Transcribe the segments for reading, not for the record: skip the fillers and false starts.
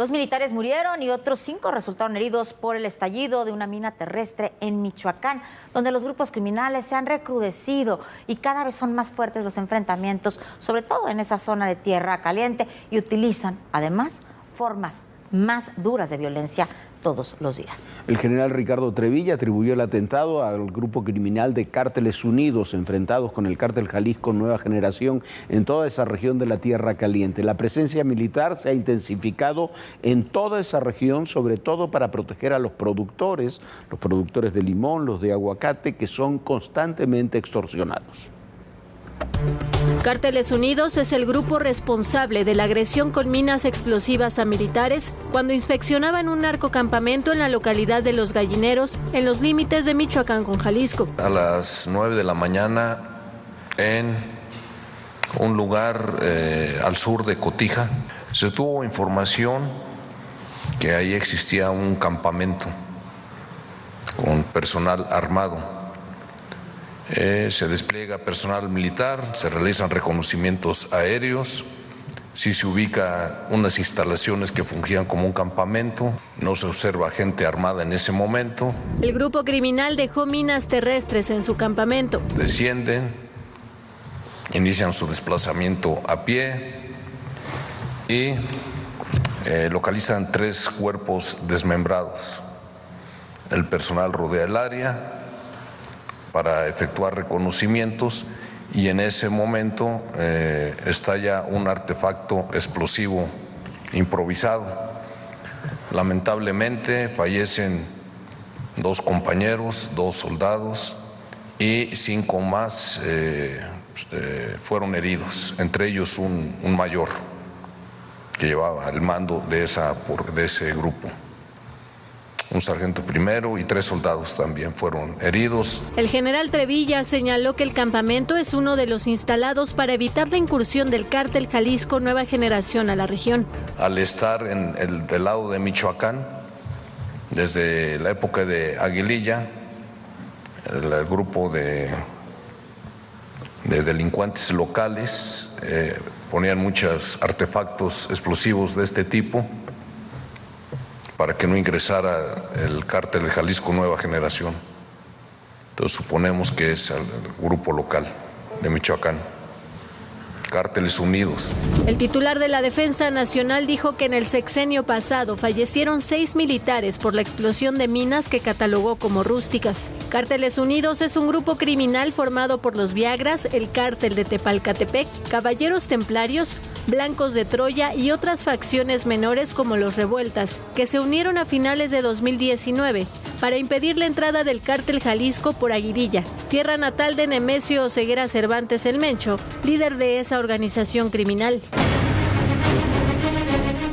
2 militares murieron y otros 5 resultaron heridos por el estallido de una mina terrestre en Michoacán, donde los grupos criminales se han recrudecido y cada vez son más fuertes los enfrentamientos, sobre todo en esa zona de tierra caliente, y utilizan además formas más duras de violencia todos los días. El general Ricardo Trevilla atribuyó el atentado al grupo criminal de Cárteles Unidos, enfrentados con el Cártel Jalisco Nueva Generación en toda esa región de la Tierra Caliente. La presencia militar se ha intensificado en toda esa región, sobre todo para proteger a los productores de limón, los de aguacate, que son constantemente extorsionados. Cárteles Unidos es el grupo responsable de la agresión con minas explosivas a militares cuando inspeccionaban un narcocampamento en la localidad de Los Gallineros, en los límites de Michoacán con Jalisco. A las 9 de la mañana, en un lugar al sur de Cotija, se tuvo información que ahí existía un campamento con personal armado. Se despliega personal militar, se realizan reconocimientos aéreos, sí se ubican unas instalaciones que fungían como un campamento, no se observa gente armada en ese momento. El grupo criminal dejó minas terrestres en su campamento. Descienden, inician su desplazamiento a pie y localizan 3 cuerpos desmembrados. El personal rodea el área para efectuar reconocimientos y en ese momento estalla un artefacto explosivo improvisado. Lamentablemente fallecen 2 compañeros, 2 soldados y 5 más fueron heridos, entre ellos un mayor que llevaba el mando de ese grupo. Un sargento primero y 3 soldados también fueron heridos. El general Trevilla señaló que el campamento es uno de los instalados para evitar la incursión del Cártel Jalisco Nueva Generación a la región. Al estar del lado de Michoacán, desde la época de Aguililla, el grupo de delincuentes locales ponían muchos artefactos explosivos de este tipo para que no ingresara el Cártel de Jalisco Nueva Generación. Entonces suponemos que es el grupo local de Michoacán. Cárteles Unidos. El titular de la Defensa Nacional dijo que en el sexenio pasado fallecieron 6 militares por la explosión de minas que catalogó como rústicas. Cárteles Unidos es un grupo criminal formado por los Viagras, el Cártel de Tepalcatepec, Caballeros Templarios, Blancos de Troya y otras facciones menores como los Revueltas, que se unieron a finales de 2019 para impedir la entrada del Cártel Jalisco por Aguililla, tierra natal de Nemesio Oseguera Cervantes el Mencho, líder de esa organización criminal.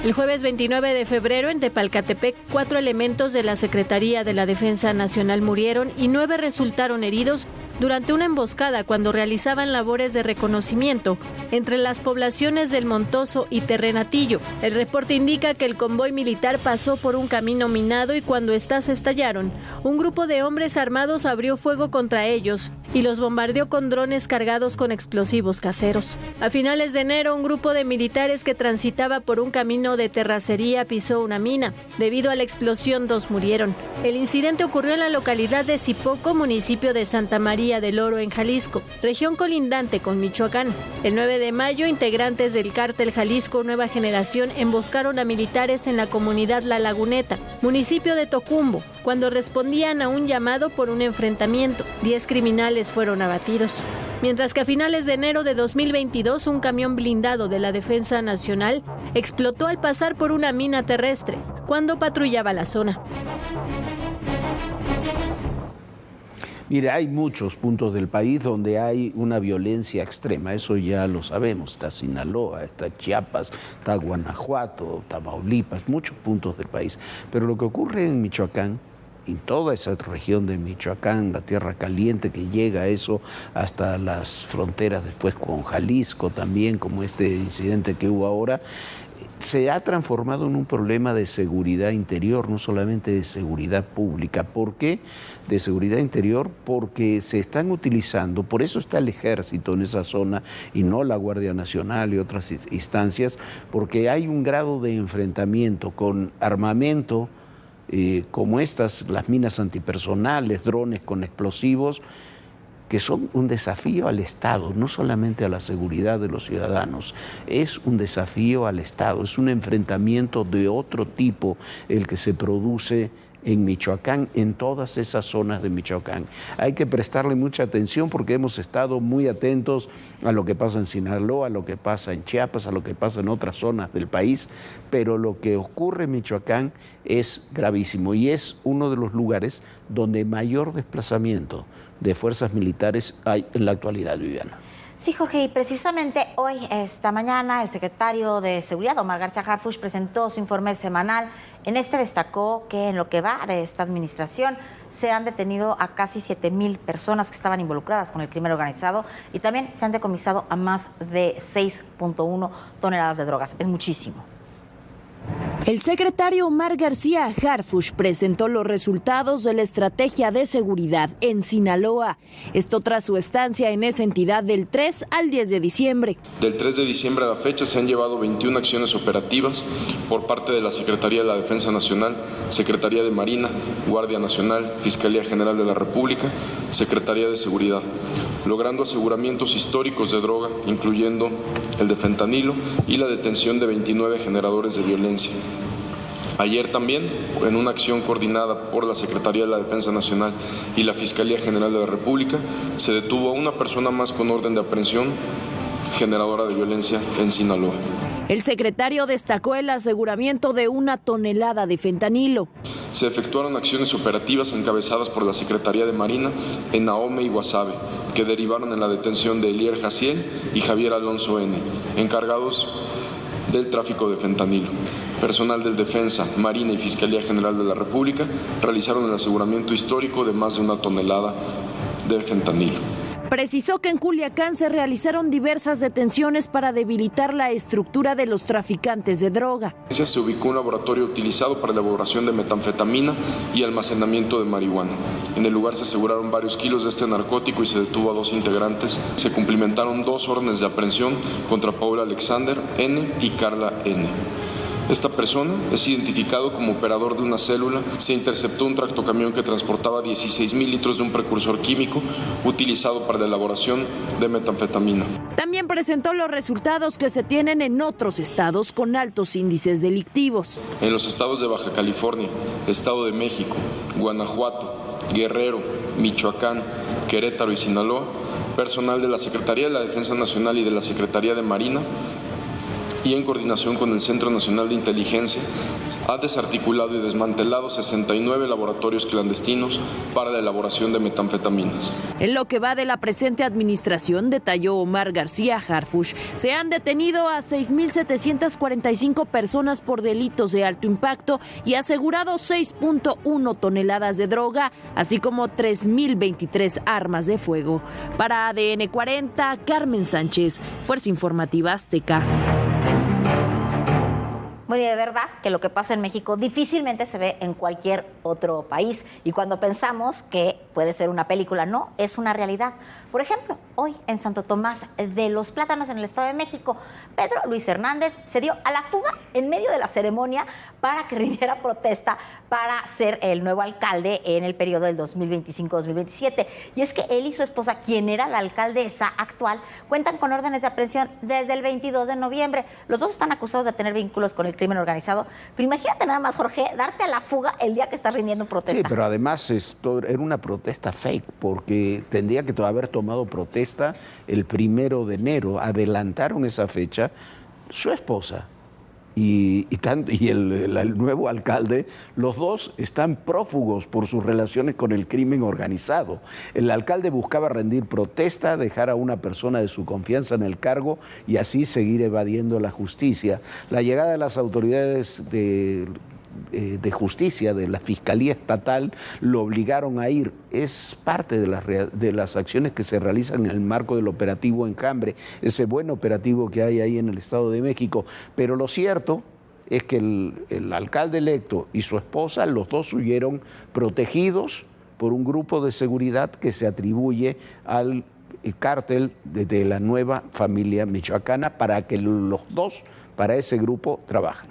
El jueves 29 de febrero en Tepalcatepec, 4 elementos de la Secretaría de la Defensa Nacional murieron y 9 resultaron heridos durante una emboscada cuando realizaban labores de reconocimiento entre las poblaciones del Montoso y Terrenatillo. El reporte indica que el convoy militar pasó por un camino minado y cuando éstas estallaron, un grupo de hombres armados abrió fuego contra ellos y los bombardeó con drones cargados con explosivos caseros. A finales de enero, un grupo de militares que transitaba por un camino de terracería pisó una mina. Debido a la explosión, 2 murieron. El incidente ocurrió en la localidad de Zipoco, municipio de Santa María del Oro, en Jalisco, región colindante con Michoacán. El 9 de mayo, integrantes del Cártel Jalisco Nueva Generación emboscaron a militares en la comunidad La Laguneta, municipio de Tocumbo, cuando respondían a un llamado por un enfrentamiento. 10 criminales fueron abatidos. Mientras que a finales de enero de 2022, un camión blindado de la Defensa Nacional explotó al pasar por una mina terrestre cuando patrullaba la zona. Mire, hay muchos puntos del país donde hay una violencia extrema, eso ya lo sabemos. Está Sinaloa, está Chiapas, está Guanajuato, Tamaulipas, muchos puntos del país. Pero lo que ocurre en Michoacán en toda esa región de Michoacán, la Tierra Caliente, que llega a eso hasta las fronteras después con Jalisco también, como este incidente que hubo ahora, se ha transformado en un problema de seguridad interior, no solamente de seguridad pública. ¿Por qué de seguridad interior? Porque se están utilizando, por eso está el ejército en esa zona y no la Guardia Nacional y otras instancias, porque hay un grado de enfrentamiento con armamento como estas, las minas antipersonales, drones con explosivos, que son un desafío al Estado, no solamente a la seguridad de los ciudadanos, es un desafío al Estado, es un enfrentamiento de otro tipo el que se produce en Michoacán, en todas esas zonas de Michoacán. Hay que prestarle mucha atención porque hemos estado muy atentos a lo que pasa en Sinaloa, a lo que pasa en Chiapas, a lo que pasa en otras zonas del país, pero lo que ocurre en Michoacán es gravísimo y es uno de los lugares donde mayor desplazamiento de fuerzas militares hay en la actualidad, Viviana. Sí, Jorge, y precisamente hoy, esta mañana, el secretario de Seguridad, Omar García Harfuch, presentó su informe semanal. En este destacó que en lo que va de esta administración se han detenido a casi 7,000 personas que estaban involucradas con el crimen organizado y también se han decomisado a más de 6.1 toneladas de drogas. Es muchísimo. El secretario Omar García Harfuch presentó los resultados de la estrategia de seguridad en Sinaloa. Esto tras su estancia en esa entidad del 3 al 10 de diciembre. Del 3 de diciembre a la fecha se han llevado 21 acciones operativas por parte de la Secretaría de la Defensa Nacional, Secretaría de Marina, Guardia Nacional, Fiscalía General de la República, Secretaría de Seguridad, logrando aseguramientos históricos de droga, incluyendo el de fentanilo y la detención de 29 generadores de violencia. Ayer también, en una acción coordinada por la Secretaría de la Defensa Nacional y la Fiscalía General de la República, se detuvo a una persona más con orden de aprehensión generadora de violencia en Sinaloa. El secretario destacó el aseguramiento de 1 tonelada de fentanilo. Se efectuaron acciones operativas encabezadas por la Secretaría de Marina en Ahome y Guasave, que derivaron en la detención de Elier Jaciel y Javier Alonso N., encargados del tráfico de fentanilo. Personal del Defensa, Marina y Fiscalía General de la República realizaron el aseguramiento histórico de más de 1 tonelada de fentanilo. Precisó que en Culiacán se realizaron diversas detenciones para debilitar la estructura de los traficantes de droga. Se ubicó un laboratorio utilizado para la elaboración de metanfetamina y almacenamiento de marihuana. En el lugar se aseguraron varios kilos de este narcótico y se detuvo a 2 integrantes. Se cumplimentaron 2 órdenes de aprehensión contra Paula Alexander N. y Carla N. Esta persona es identificado como operador de una célula. Se interceptó un tractocamión que transportaba 16,000 litros de un precursor químico utilizado para la elaboración de metanfetamina. También presentó los resultados que se tienen en otros estados con altos índices delictivos. En los estados de Baja California, Estado de México, Guanajuato, Guerrero, Michoacán, Querétaro y Sinaloa, personal de la Secretaría de la Defensa Nacional y de la Secretaría de Marina y en coordinación con el Centro Nacional de Inteligencia, ha desarticulado y desmantelado 69 laboratorios clandestinos para la elaboración de metanfetaminas. En lo que va de la presente administración, detalló Omar García Harfuch, se han detenido a 6,745 personas por delitos de alto impacto y asegurado 6.1 toneladas de droga, así como 3,023 armas de fuego. Para ADN 40, Carmen Sánchez, Fuerza Informativa Azteca. Bueno, y de verdad que lo que pasa en México difícilmente se ve en cualquier otro país. Y cuando pensamos que puede ser una película, no, es una realidad. Por ejemplo, hoy en Santo Tomás de los Plátanos, en el Estado de México, Pedro Luis Hernández se dio a la fuga en medio de la ceremonia para que rindiera protesta para ser el nuevo alcalde en el periodo del 2025-2027. Y es que él y su esposa, quien era la alcaldesa actual, cuentan con órdenes de aprehensión desde el 22 de noviembre. Los dos están acusados de tener vínculos con el crimen organizado. Pero imagínate nada más, Jorge, darte a la fuga el día que estás rindiendo protesta. Sí, pero además era una protesta fake, porque tendría que haber tomado protesta el 1 de enero. Adelantaron esa fecha. Su esposa y el nuevo alcalde, los dos están prófugos por sus relaciones con el crimen organizado. El alcalde buscaba rendir protesta, dejar a una persona de su confianza en el cargo y así seguir evadiendo la justicia. La llegada de las autoridades de de Justicia, de la Fiscalía Estatal, lo obligaron a ir. Es parte de las acciones que se realizan en el marco del operativo Enjambre, ese buen operativo que hay ahí en el Estado de México. Pero lo cierto es que el alcalde electo y su esposa, los dos huyeron protegidos por un grupo de seguridad que se atribuye al cártel de la Nueva Familia Michoacana, para que los dos, para ese grupo, trabajen.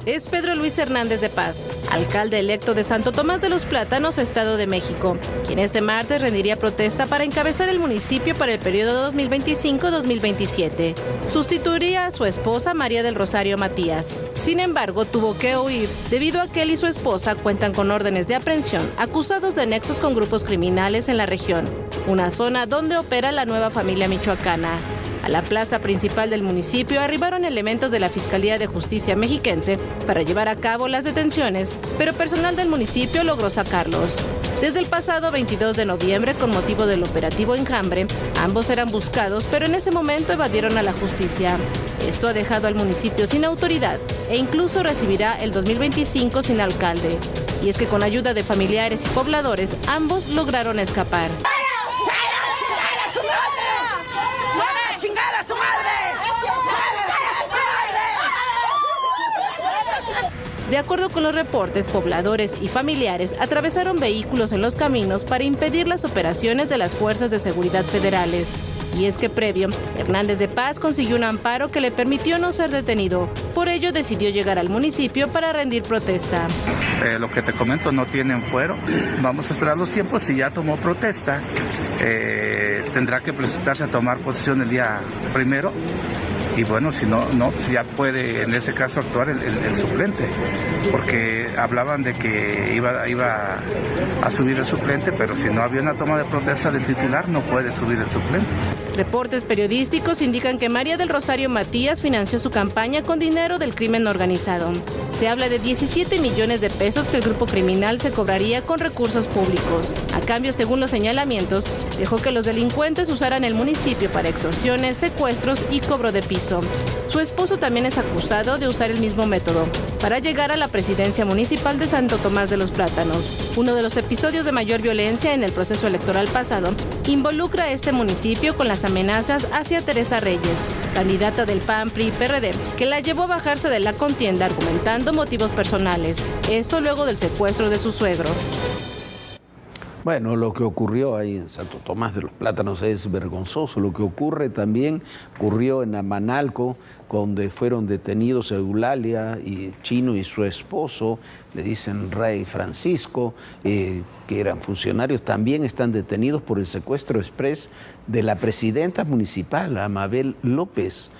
Es Pedro Luis Hernández de Paz, alcalde electo de Santo Tomás de los Plátanos, Estado de México, quien este martes rendiría protesta para encabezar el municipio para el periodo 2025-2027. Sustituiría a su esposa María del Rosario Matías. Sin embargo, tuvo que huir debido a que él y su esposa cuentan con órdenes de aprehensión, acusados de nexos con grupos criminales en la región, una zona donde opera la Nueva Familia Michoacana. A la plaza principal del municipio arribaron elementos de la Fiscalía de Justicia mexiquense para llevar a cabo las detenciones, pero personal del municipio logró sacarlos. Desde el pasado 22 de noviembre, con motivo del operativo Enjambre, ambos eran buscados, pero en ese momento evadieron a la justicia. Esto ha dejado al municipio sin autoridad e incluso recibirá el 2025 sin alcalde. Y es que con ayuda de familiares y pobladores, ambos lograron escapar. De acuerdo con los reportes, pobladores y familiares atravesaron vehículos en los caminos para impedir las operaciones de las fuerzas de seguridad federales. Y es que previo, Hernández de Paz consiguió un amparo que le permitió no ser detenido. Por ello decidió llegar al municipio para rendir protesta. Lo que te comento, no tienen fuero. Vamos a esperar los tiempos. Si ya tomó protesta, tendrá que presentarse a tomar posesión el día 1. Y bueno, si no, ya puede en ese caso actuar el suplente, porque hablaban de que iba a subir el suplente, pero si no había una toma de protesta del titular, no puede subir el suplente. Reportes periodísticos indican que María del Rosario Matías financió su campaña con dinero del crimen organizado. Se habla de 17 millones de pesos que el grupo criminal se cobraría con recursos públicos. A cambio, según los señalamientos, dejó que los delincuentes usaran el municipio para extorsiones, secuestros y cobro de piso. Su esposo también es acusado de usar el mismo método para llegar a la presidencia municipal de Santo Tomás de los Plátanos. Uno de los episodios de mayor violencia en el proceso electoral pasado involucra a este municipio con las amenazas hacia Teresa Reyes, candidata del PAN, PRI, PRD, que la llevó a bajarse de la contienda argumentando motivos personales. Esto luego del secuestro de su suegro. Bueno, lo que ocurrió ahí en Santo Tomás de los Plátanos es vergonzoso. Lo que ocurrió en Amanalco, donde fueron detenidos Eulalia y Chino y su esposo, le dicen Rey Francisco, que eran funcionarios, también están detenidos por el secuestro exprés de la presidenta municipal, Amabel López.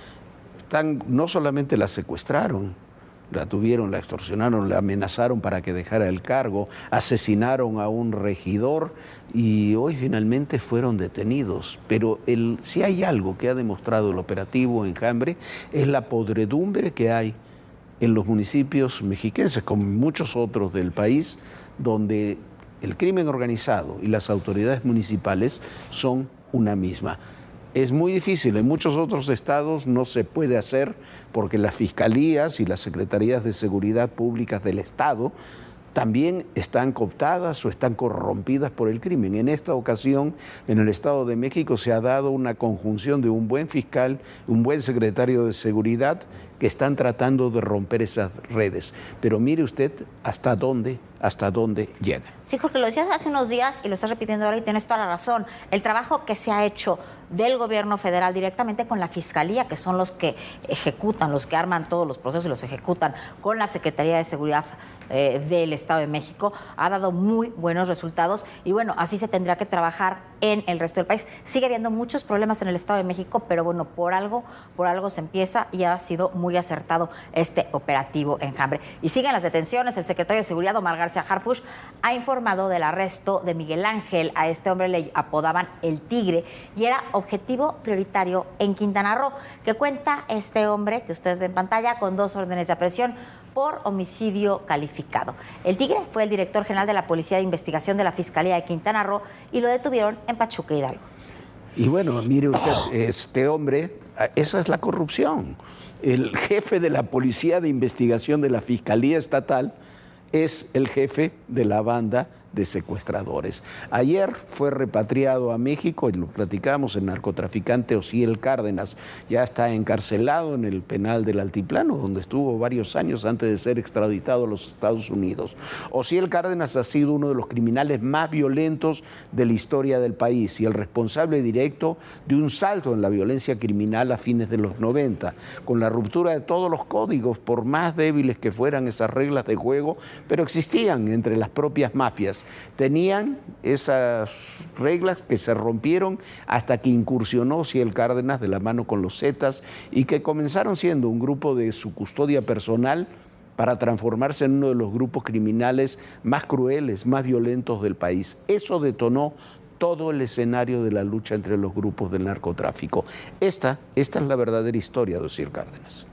No solamente la secuestraron, la tuvieron, la extorsionaron, la amenazaron para que dejara el cargo, asesinaron a un regidor y hoy finalmente fueron detenidos. Pero si hay algo que ha demostrado el operativo Enjambre es la podredumbre que hay en los municipios mexiquenses, como muchos otros del país, donde el crimen organizado y las autoridades municipales son una misma. Es muy difícil, en muchos otros estados no se puede hacer porque las fiscalías y las secretarías de seguridad públicas del estado también están cooptadas o están corrompidas por el crimen. En esta ocasión, en el Estado de México se ha dado una conjunción de un buen fiscal, un buen secretario de seguridad que están tratando de romper esas redes. Pero mire usted hasta dónde llega. Sí, Jorge, lo decías hace unos días y lo estás repitiendo ahora y tienes toda la razón. El trabajo que se ha hecho del gobierno federal directamente con la Fiscalía, que son los que ejecutan, los que arman todos los procesos y los ejecutan con la Secretaría de Seguridad del Estado de México, ha dado muy buenos resultados y bueno, así se tendrá que trabajar en el resto del país. Sigue habiendo muchos problemas en el Estado de México, pero bueno, por algo se empieza y ha sido muy acertado este operativo Enjambre. Y siguen las detenciones. El secretario de Seguridad, Omar García Harfuch, ha informado del arresto de Miguel Ángel. A este hombre le apodaban el Tigre y era objetivo prioritario en Quintana Roo, que cuenta este hombre que ustedes ven en pantalla con 2 órdenes de aprehensión por homicidio calificado. El Tigre fue el director general de la Policía de Investigación de la Fiscalía de Quintana Roo y lo detuvieron en Pachuca, Hidalgo. Y bueno, mire usted, este hombre, esa es la corrupción. El jefe de la Policía de Investigación de la Fiscalía Estatal es el jefe de la banda de secuestradores. Ayer fue repatriado a México, y lo platicamos, el narcotraficante Osiel Cárdenas. Ya está encarcelado en el penal del Altiplano, donde estuvo varios años antes de ser extraditado a los Estados Unidos. Osiel Cárdenas ha sido uno de los criminales más violentos de la historia del país y el responsable directo de un salto en la violencia criminal a fines de los 90, con la ruptura de todos los códigos, por más débiles que fueran esas reglas de juego, pero existían entre las propias mafias. Tenían esas reglas que se rompieron hasta que incursionó Osiel Cárdenas de la mano con los Zetas y que comenzaron siendo un grupo de su custodia personal para transformarse en uno de los grupos criminales más crueles, más violentos del país. Eso detonó todo el escenario de la lucha entre los grupos del narcotráfico. Esta es la verdadera historia de Osiel Cárdenas.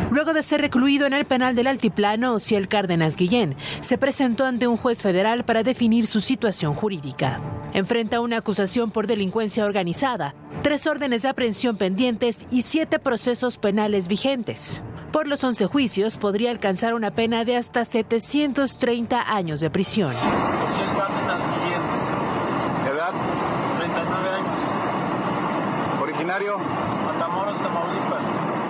Luego de ser recluido en el penal del Altiplano, Osiel Cárdenas Guillén se presentó ante un juez federal para definir su situación jurídica. Enfrenta una acusación por delincuencia organizada, 3 órdenes de aprehensión pendientes y 7 procesos penales vigentes. Por los 11 juicios podría alcanzar una pena de hasta 730 años de prisión. Osiel Cárdenas Guillén, edad 39 años, originario Matamoros, Tamaulipas.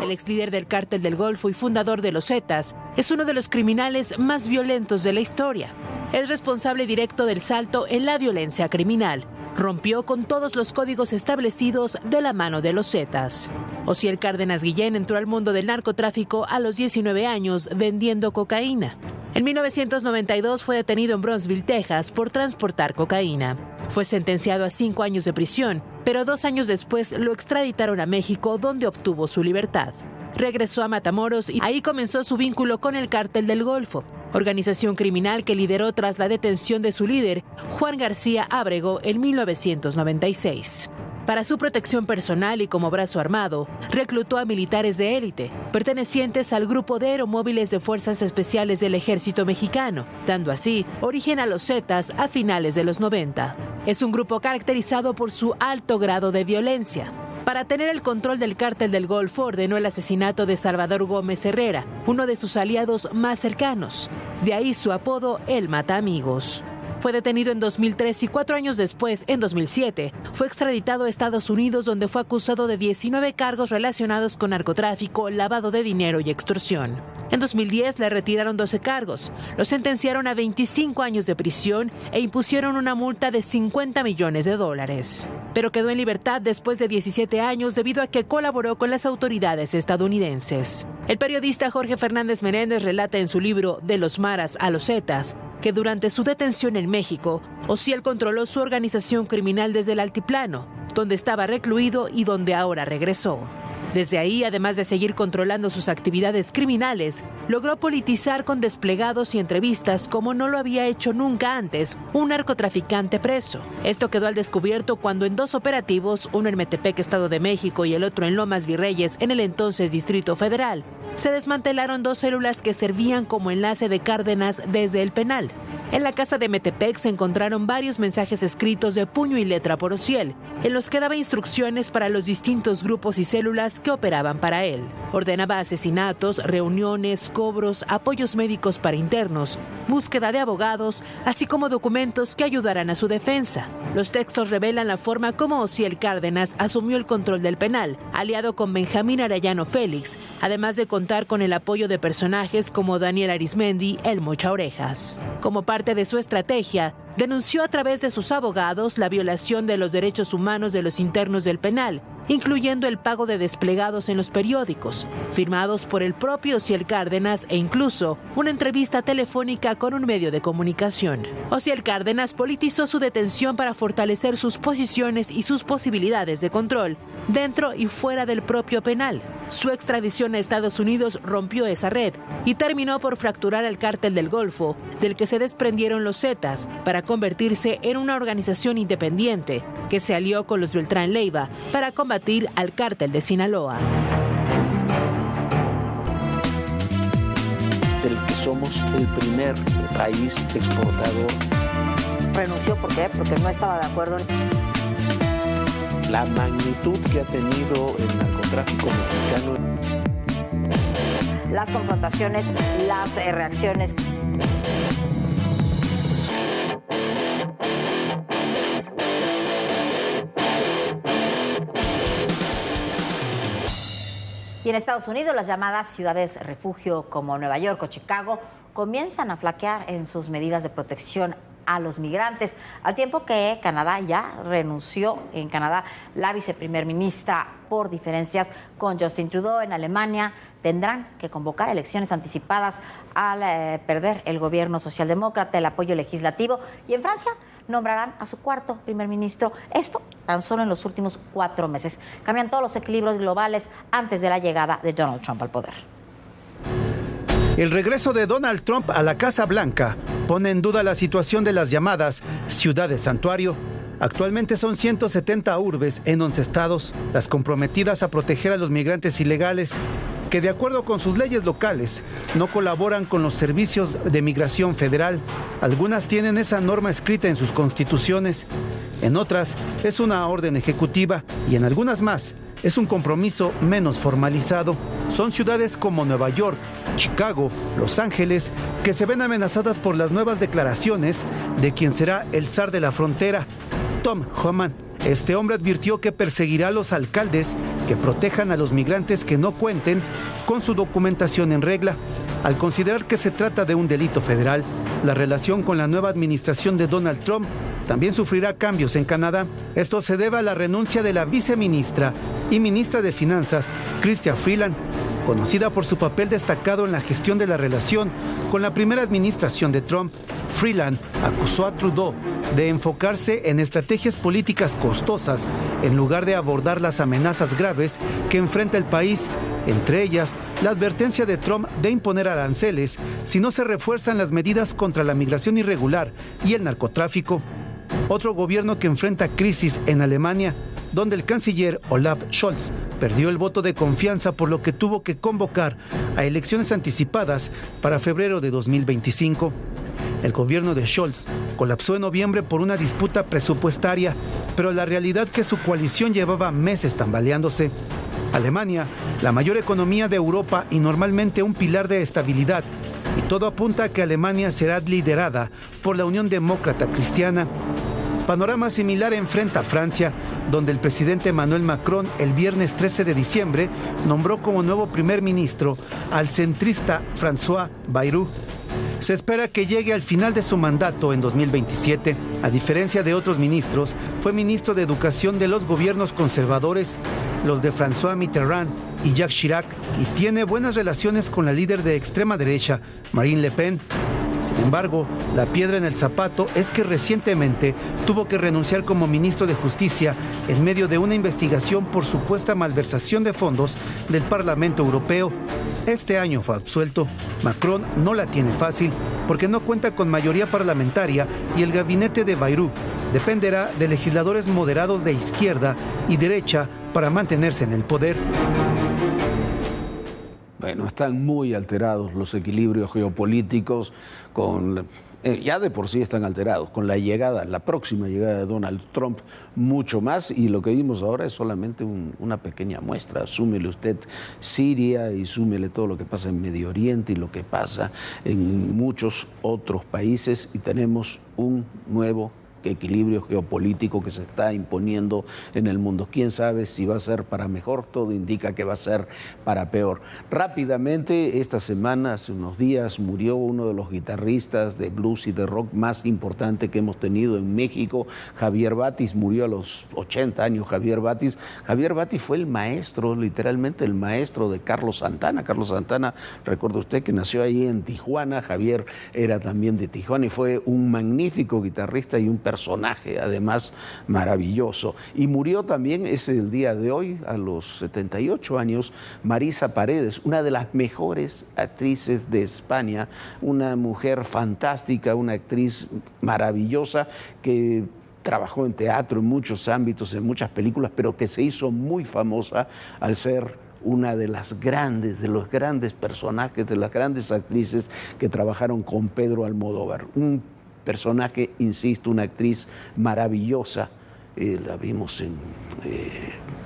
El ex líder del Cártel del Golfo y fundador de los Zetas es uno de los criminales más violentos de la historia. Es responsable directo del salto en la violencia criminal. Rompió con todos los códigos establecidos de la mano de los Zetas. Osiel Cárdenas Guillén entró al mundo del narcotráfico a los 19 años vendiendo cocaína. En 1992 fue detenido en Brownsville, Texas, por transportar cocaína. Fue sentenciado a 5 años de prisión, pero 2 años después lo extraditaron a México, donde obtuvo su libertad. Regresó a Matamoros y ahí comenzó su vínculo con el Cártel del Golfo, organización criminal que lideró tras la detención de su líder, Juan García Ábrego, en 1996. Para su protección personal y como brazo armado, reclutó a militares de élite, pertenecientes al grupo de aeromóviles de Fuerzas Especiales del Ejército Mexicano, dando así origen a los Zetas a finales de los 90. Es un grupo caracterizado por su alto grado de violencia. Para tener el control del Cártel del Golfo, ordenó el asesinato de Salvador Gómez Herrera, uno de sus aliados más cercanos. De ahí su apodo, el Mataamigos. Fue detenido en 2003 y 4 años después, en 2007, fue extraditado a Estados Unidos, donde fue acusado de 19 cargos relacionados con narcotráfico, lavado de dinero y extorsión. En 2010 le retiraron 12 cargos, lo sentenciaron a 25 años de prisión e impusieron una multa de $50 millones. Pero quedó en libertad después de 17 años debido a que colaboró con las autoridades estadounidenses. El periodista Jorge Fernández Menéndez relata en su libro De los Maras a los Zetas que durante su detención en México, Osiel controló su organización criminal desde el Altiplano, donde estaba recluido y donde ahora regresó. Desde ahí, además de seguir controlando sus actividades criminales, logró politizar con desplegados y entrevistas como no lo había hecho nunca antes un narcotraficante preso. Esto quedó al descubierto cuando en 2 operativos, uno en Metepec, Estado de México, y el otro en Lomas Virreyes, en el entonces Distrito Federal, se desmantelaron 2 células que servían como enlace de Cárdenas desde el penal. En la casa de Metepec se encontraron varios mensajes escritos de puño y letra por Osiel, en los que daba instrucciones para los distintos grupos y células que operaban para él. Ordenaba asesinatos, reuniones, cobros, apoyos médicos para internos, búsqueda de abogados, así como documentos que ayudaran a su defensa. Los textos revelan la forma como Osiel Cárdenas asumió el control del penal, aliado con Benjamín Arellano Félix, además de contar con el apoyo de personajes como Daniel Arismendi, el Mocha Orejas. Como parte de su estrategia, denunció a través de sus abogados la violación de los derechos humanos de los internos del penal, incluyendo el pago de desplegados en los periódicos, firmados por el propio Ociel Cárdenas e incluso una entrevista telefónica con un medio de comunicación. Ociel Cárdenas politizó su detención para fortalecer sus posiciones y sus posibilidades de control dentro y fuera del propio penal. Su extradición a Estados Unidos rompió esa red y terminó por fracturar al Cártel del Golfo, del que se desprendieron los Zetas para convertirse en una organización independiente que se alió con los Beltrán Leiva para combatir al Cártel de Sinaloa. Del que somos el primer país exportador. Renunció, ¿por qué? Porque no estaba de acuerdo en la magnitud que ha tenido el narcotráfico mexicano. Las confrontaciones, las reacciones. Y en Estados Unidos, las llamadas ciudades refugio como Nueva York o Chicago comienzan a flaquear en sus medidas de protección a los migrantes, al tiempo que Canadá ya renunció. En Canadá, la viceprimer ministra, por diferencias con Justin Trudeau. En Alemania tendrán que convocar elecciones anticipadas al perder el gobierno socialdemócrata el apoyo legislativo. Y en Francia nombrarán a su cuarto primer ministro, esto tan solo en los últimos 4 meses. Cambian todos los equilibrios globales antes de la llegada de Donald Trump al poder. El regreso de Donald Trump a la Casa Blanca pone en duda la situación de las llamadas ciudades santuario. Actualmente son 170 urbes en 11 estados, las comprometidas a proteger a los migrantes ilegales, que de acuerdo con sus leyes locales no colaboran con los servicios de migración federal. Algunas tienen esa norma escrita en sus constituciones, en otras es una orden ejecutiva y en algunas más es un compromiso menos formalizado. Son ciudades como Nueva York, Chicago, Los Ángeles, que se ven amenazadas por las nuevas declaraciones de quien será el zar de la frontera, Tom Homan. Este hombre advirtió que perseguirá a los alcaldes que protejan a los migrantes que no cuenten con su documentación en regla. Al considerar que se trata de un delito federal, la relación con la nueva administración de Donald Trump también sufrirá cambios en Canadá. Esto se debe a la renuncia de la viceministra y ministra de Finanzas, Chrystia Freeland, conocida por su papel destacado en la gestión de la relación con la primera administración de Trump. Freeland acusó a Trudeau de enfocarse en estrategias políticas costosas en lugar de abordar las amenazas graves que enfrenta el país, entre ellas la advertencia de Trump de imponer aranceles si no se refuerzan las medidas contra la migración irregular y el narcotráfico. Otro gobierno que enfrenta crisis en Alemania, donde el canciller Olaf Scholz perdió el voto de confianza, por lo que tuvo que convocar a elecciones anticipadas para febrero de 2025. El gobierno de Scholz colapsó en noviembre por una disputa presupuestaria, pero la realidad es que su coalición llevaba meses tambaleándose. Alemania, la mayor economía de Europa y normalmente un pilar de estabilidad, y todo apunta a que Alemania será liderada por la Unión Demócrata Cristiana. Panorama similar enfrenta a Francia, donde el presidente Emmanuel Macron el viernes 13 de diciembre nombró como nuevo primer ministro al centrista François Bayrou. Se espera que llegue al final de su mandato en 2027. A diferencia de otros ministros, fue ministro de Educación de los gobiernos conservadores, los de François Mitterrand y Jacques Chirac, y tiene buenas relaciones con la líder de extrema derecha, Marine Le Pen. Sin embargo, la piedra en el zapato es que recientemente tuvo que renunciar como ministro de Justicia en medio de una investigación por supuesta malversación de fondos del Parlamento Europeo. Este año fue absuelto. Macron no la tiene fácil porque no cuenta con mayoría parlamentaria y el gabinete de Bayrou dependerá de legisladores moderados de izquierda y derecha para mantenerse en el poder. Bueno, están muy alterados los equilibrios geopolíticos, ya de por sí están alterados, con la próxima llegada de Donald Trump, mucho más, y lo que vimos ahora es solamente una pequeña muestra. Súmele usted Siria y súmele todo lo que pasa en Medio Oriente y lo que pasa en muchos otros países, y tenemos un nuevo equilibrio geopolítico que se está imponiendo en el mundo. Quién sabe si va a ser para mejor, todo indica que va a ser para peor. Rápidamente, esta semana, hace unos días, murió uno de los guitarristas de blues y de rock más importante que hemos tenido en México, Javier Batis, murió a los 80 años Javier Batis. Javier Batis fue el maestro, literalmente el maestro de Carlos Santana. Carlos Santana, recuerda usted que nació ahí en Tijuana, Javier era también de Tijuana y fue un magnífico guitarrista y un personaje además maravilloso. Y murió también, es el día de hoy, a los 78 años, Marisa Paredes, una de las mejores actrices de España, una mujer fantástica, una actriz maravillosa que trabajó en teatro, en muchos ámbitos, en muchas películas, pero que se hizo muy famosa al ser una de las grandes, de los grandes personajes, de las grandes actrices que trabajaron con Pedro Almodóvar. Un personaje, insisto, una actriz maravillosa. La vimos en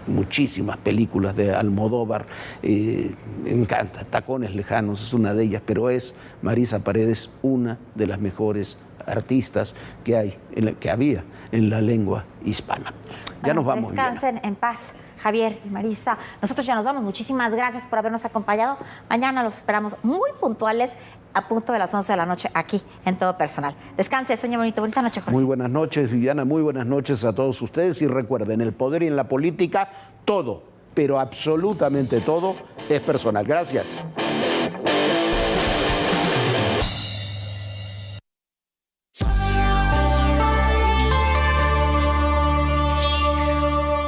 muchísimas películas de Almodóvar. Encanta, Tacones Lejanos es una de ellas, pero es Marisa Paredes una de las mejores artistas que había en la lengua hispana. Ya nos vamos. Descansen en paz, Javier y Marisa. Nosotros ya nos vamos. Muchísimas gracias por habernos acompañado. Mañana los esperamos muy puntuales a punto de las 11 de la noche aquí en Todo Personal. Descanse, sueñe bonito. Bonita noche, Jorge. Muy buenas noches, Viviana. Muy buenas noches a todos ustedes. Y recuerden, el poder y en la política, todo, pero absolutamente todo, es personal. Gracias.